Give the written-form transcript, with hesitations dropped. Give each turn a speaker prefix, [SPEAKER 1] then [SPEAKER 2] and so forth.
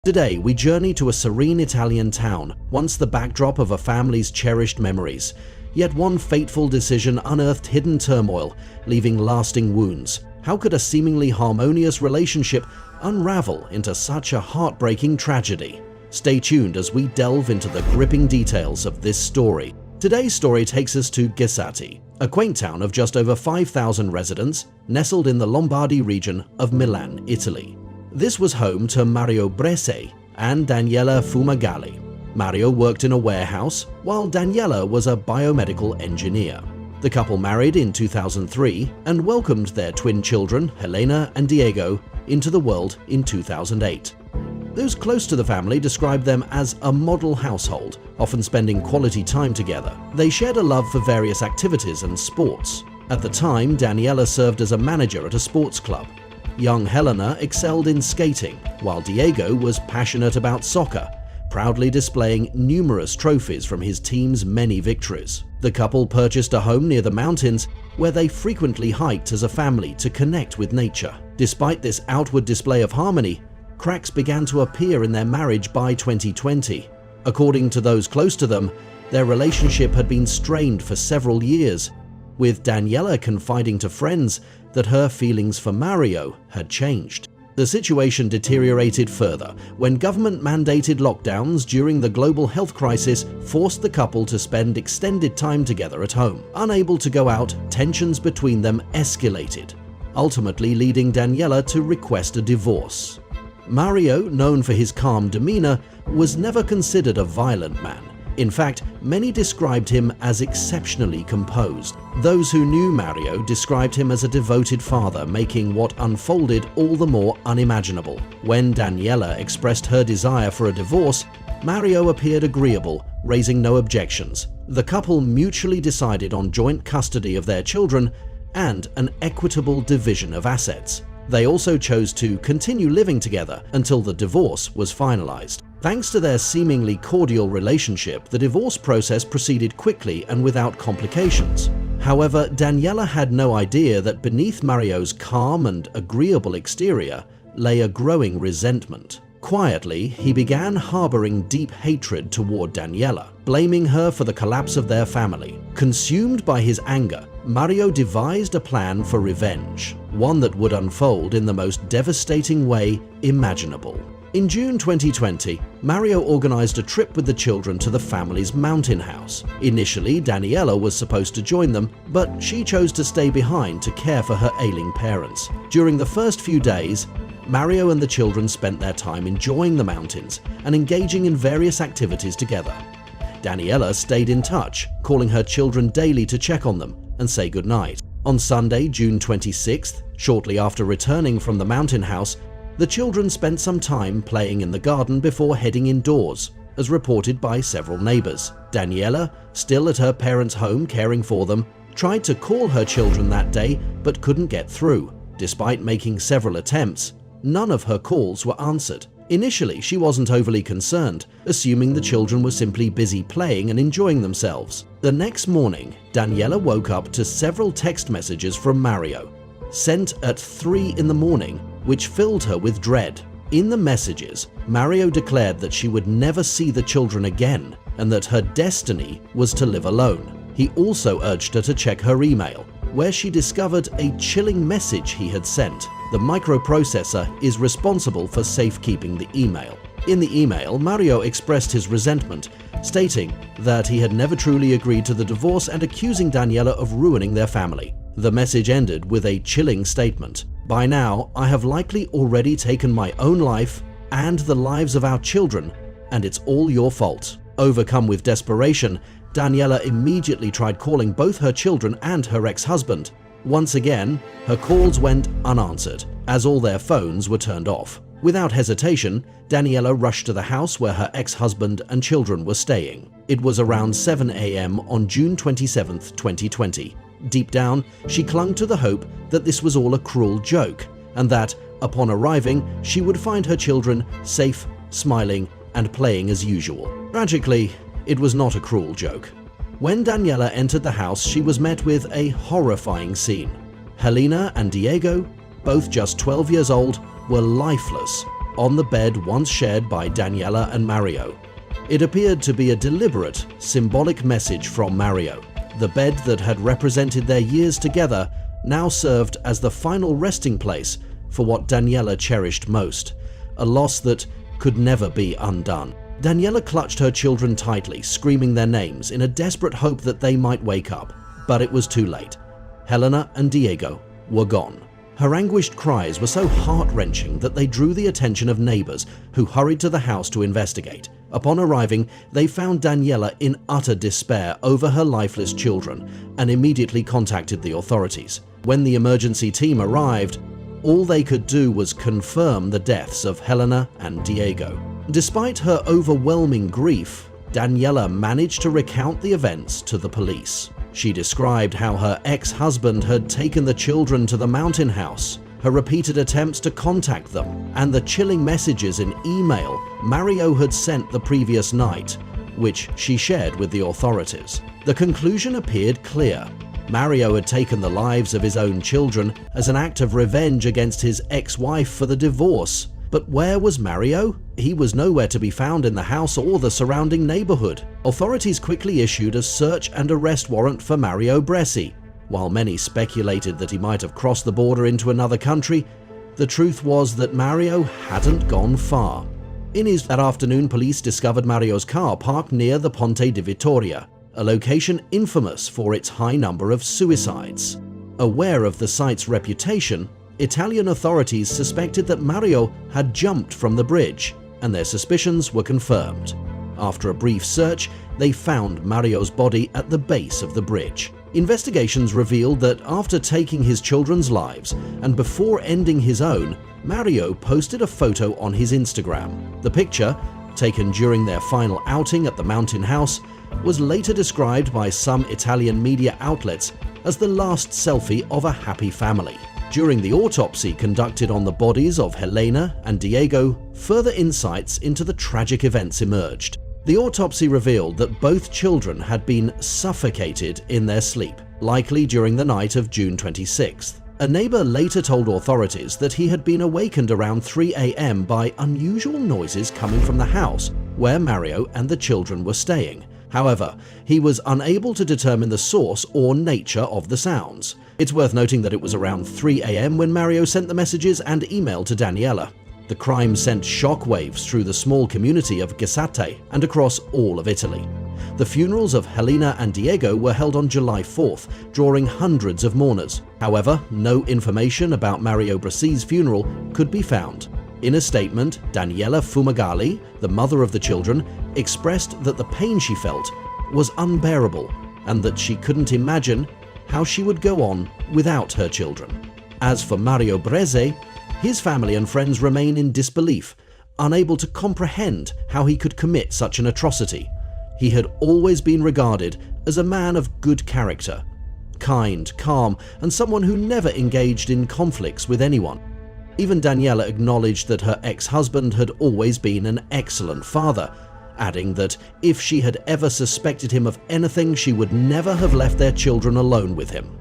[SPEAKER 1] Today, we journey to a serene Italian town, once the backdrop of a family's cherished memories. Yet one fateful decision unearthed hidden turmoil, leaving lasting wounds. How could a seemingly harmonious relationship unravel into such a heartbreaking tragedy? Stay tuned as we delve into the gripping details of this story. Today's story takes us to Gessate, a quaint town of just over 5,000 residents, nestled in the Lombardy region of Milan, Italy. This was home to Mario Bresee and Daniela Fumagalli. Mario worked in a warehouse, while Daniela was a biomedical engineer. The couple married in 2003 and welcomed their twin children, Helena and Diego, into the world in 2008. Those close to the family described them as a model household, often spending quality time together. They shared a love for various activities and sports. At the time, Daniela served as a manager at a sports club. Young Helena excelled in skating, while Diego was passionate about soccer, proudly displaying numerous trophies from his team's many victories. The couple purchased a home near the mountains, where they frequently hiked as a family to connect with nature. Despite this outward display of harmony, cracks began to appear in their marriage by 2020. According to those close to them, their relationship had been strained for several years, with Daniela confiding to friends that her feelings for Mario had changed. The situation deteriorated further when government-mandated lockdowns during the global health crisis forced the couple to spend extended time together at home. Unable to go out, tensions between them escalated, ultimately leading Daniela to request a divorce. Mario, known for his calm demeanor, was never considered a violent man. In fact, many described him as exceptionally composed. Those who knew Mario described him as a devoted father, making what unfolded all the more unimaginable. When Daniela expressed her desire for a divorce, Mario appeared agreeable, raising no objections. The couple mutually decided on joint custody of their children and an equitable division of assets. They also chose to continue living together until the divorce was finalized. Thanks to their seemingly cordial relationship, the divorce process proceeded quickly and without complications. However, Daniela had no idea that beneath Mario's calm and agreeable exterior lay a growing resentment. Quietly, he began harboring deep hatred toward Daniela, blaming her for the collapse of their family. Consumed by his anger, Mario devised a plan for revenge, one that would unfold in the most devastating way imaginable. In June 2020, Mario organized a trip with the children to the family's mountain house. Initially, Daniela was supposed to join them, but she chose to stay behind to care for her ailing parents. During the first few days, Mario and the children spent their time enjoying the mountains and engaging in various activities together. Daniela stayed in touch, calling her children daily to check on them and say goodnight. On Sunday, June 26th, shortly after returning from the mountain house, the children spent some time playing in the garden before heading indoors, as reported by several neighbors. Daniela, still at her parents' home caring for them, tried to call her children that day but couldn't get through. Despite making several attempts, none of her calls were answered. Initially, she wasn't overly concerned, assuming the children were simply busy playing and enjoying themselves. The next morning, Daniela woke up to several text messages from Mario, sent at 3 in the morning, which filled her with dread. In the messages, Mario declared that she would never see the children again and that her destiny was to live alone. He also urged her to check her email, where she discovered a chilling message he had sent. The microprocessor is responsible for safekeeping the email. In the email, Mario expressed his resentment, stating that he had never truly agreed to the divorce and accusing Daniela of ruining their family. The message ended with a chilling statement. "By now, I have likely already taken my own life and the lives of our children, and it's all your fault." Overcome with desperation, Daniela immediately tried calling both her children and her ex-husband. Once again, her calls went unanswered, as all their phones were turned off. Without hesitation, Daniela rushed to the house where her ex-husband and children were staying. It was around 7 a.m. on June 27, 2020. Deep down, she clung to the hope that this was all a cruel joke, and that, upon arriving, she would find her children safe, smiling, and playing as usual. Tragically, it was not a cruel joke. When Daniela entered the house, she was met with a horrifying scene. Helena and Diego, both just 12 years old, were lifeless on the bed once shared by Daniela and Mario. It appeared to be a deliberate, symbolic message from Mario. The bed that had represented their years together now served as the final resting place for what Daniela cherished most, a loss that could never be undone. Daniela clutched her children tightly, screaming their names in a desperate hope that they might wake up. But it was too late. Helena and Diego were gone. Her anguished cries were so heart-wrenching that they drew the attention of neighbors who hurried to the house to investigate. Upon arriving, they found Daniela in utter despair over her lifeless children and immediately contacted the authorities. When the emergency team arrived, all they could do was confirm the deaths of Helena and Diego. Despite her overwhelming grief, Daniela managed to recount the events to the police. She described how her ex-husband had taken the children to the mountain house, her repeated attempts to contact them, and the chilling messages in email Mario had sent the previous night, which she shared with the authorities. The conclusion appeared clear. Mario had taken the lives of his own children as an act of revenge against his ex-wife for the divorce. But where was Mario? He was nowhere to be found in the house or the surrounding neighborhood. Authorities quickly issued a search and arrest warrant for Mario Bresee. While many speculated that he might have crossed the border into another country, the truth was that Mario hadn't gone far. That afternoon, police discovered Mario's car parked near the Ponte di Vittoria, a location infamous for its high number of suicides. Aware of the site's reputation, Italian authorities suspected that Mario had jumped from the bridge, and their suspicions were confirmed. After a brief search, they found Mario's body at the base of the bridge. Investigations revealed that after taking his children's lives and before ending his own, Mario posted a photo on his Instagram. The picture, taken during their final outing at the mountain house, was later described by some Italian media outlets as the last selfie of a happy family. During the autopsy conducted on the bodies of Helena and Diego, further insights into the tragic events emerged. The autopsy revealed that both children had been suffocated in their sleep, likely during the night of June 26th. A neighbor later told authorities that he had been awakened around 3 a.m. by unusual noises coming from the house where Mario and the children were staying. However, he was unable to determine the source or nature of the sounds. It's worth noting that it was around 3 a.m. when Mario sent the messages and email to Daniela. The crime sent shockwaves through the small community of Gessate and across all of Italy. The funerals of Helena and Diego were held on July 4th, drawing hundreds of mourners. However, no information about Mario Bresee's funeral could be found. In a statement, Daniela Fumagalli, the mother of the children, expressed that the pain she felt was unbearable and that she couldn't imagine how she would go on without her children. As for Mario Bresee, his family and friends remain in disbelief, unable to comprehend how he could commit such an atrocity. He had always been regarded as a man of good character, kind, calm, and someone who never engaged in conflicts with anyone. Even Daniela acknowledged that her ex-husband had always been an excellent father, adding that if she had ever suspected him of anything, she would never have left their children alone with him.